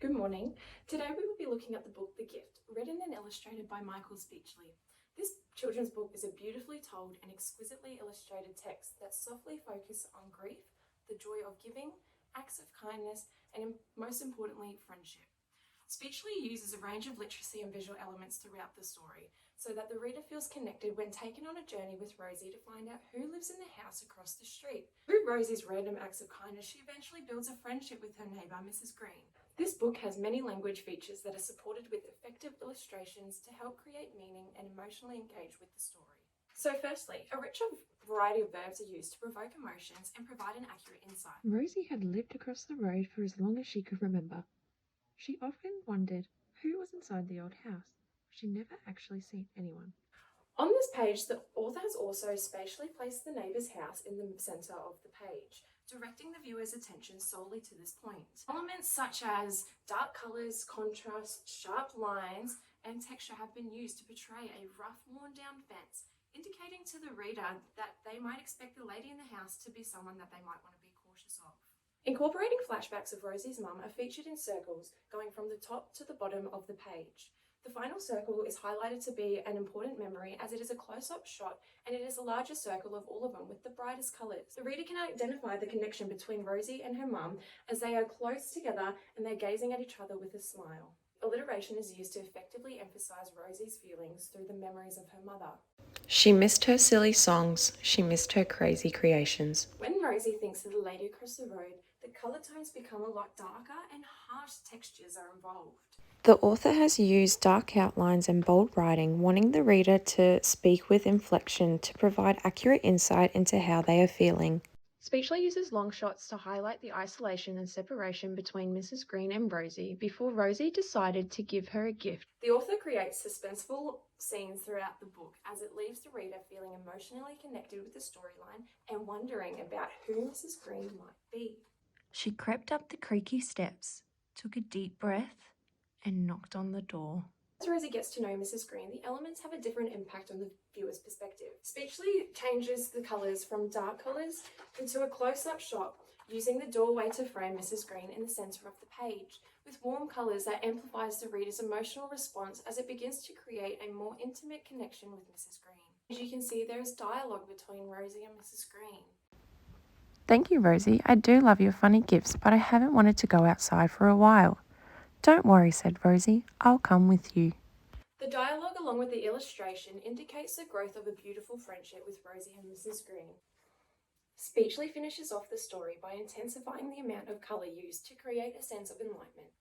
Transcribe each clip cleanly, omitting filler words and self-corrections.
Good morning. Today we will be looking at the book The Gift, written and illustrated by Michael Speechley. This children's book is a beautifully told and exquisitely illustrated text that softly focuses on grief, the joy of giving, acts of kindness, and most importantly, friendship. Speechley uses a range of literacy and visual elements throughout the story, so that the reader feels connected when taken on a journey with Rosie to find out who lives in the house across the street. Through Rosie's random acts of kindness, she eventually builds a friendship with her neighbour, Mrs. Green. This book has many language features that are supported with effective illustrations to help create meaning and emotionally engage with the story. So firstly, a richer variety of verbs are used to provoke emotions and provide an accurate insight. Rosie had lived across the road for as long as she could remember. She often wondered who was inside the old house. She never actually seen anyone. On this page, the author has also spatially placed the neighbour's house in the centre of the page, directing the viewer's attention solely to this point. Elements such as dark colours, contrast, sharp lines, and texture have been used to portray a rough, worn-down fence, indicating to the reader that they might expect the lady in the house to be someone that they might want to be cautious of. Incorporating flashbacks of Rosie's mum are featured in circles, going from the top to the bottom of the page. The final circle is highlighted to be an important memory as it is a close-up shot and it is a larger circle of all of them with the brightest colours. The reader can identify the connection between Rosie and her mum as they are close together and they're gazing at each other with a smile. Alliteration is used to effectively emphasise Rosie's feelings through the memories of her mother. She missed her silly songs. She missed her crazy creations. When Rosie thinks of the lady across the road, the colour tones become a lot darker and harsh textures are involved. The author has used dark outlines and bold writing, wanting the reader to speak with inflection to provide accurate insight into how they are feeling. Speechley uses long shots to highlight the isolation and separation between Mrs. Green and Rosie before Rosie decided to give her a gift. The author creates suspenseful scenes throughout the book as it leaves the reader feeling emotionally connected with the storyline and wondering about who Mrs. Green might be. She crept up the creaky steps, took a deep breath, and knocked on the door. As Rosie gets to know Mrs. Green, the elements have a different impact on the viewer's perspective. Speechley changes the colours from dark colours into a close-up shot, using the doorway to frame Mrs. Green in the centre of the page, with warm colours that amplifies the reader's emotional response as it begins to create a more intimate connection with Mrs. Green. As you can see, there is dialogue between Rosie and Mrs. Green. Thank you, Rosie. I do love your funny gifts, but I haven't wanted to go outside for a while. Don't worry, said Rosie. I'll come with you. The dialogue along with the illustration indicates the growth of a beautiful friendship with Rosie and Mrs. Green. Speechley finishes off the story by intensifying the amount of colour used to create a sense of enlightenment.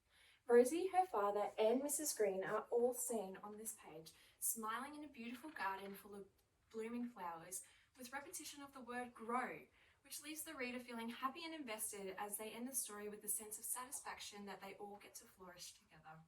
Rosie, her father, and Mrs. Green are all seen on this page, smiling in a beautiful garden full of blooming flowers, with repetition of the word grow, which leaves the reader feeling happy and invested as they end the story with a sense of satisfaction that they all get to flourish together.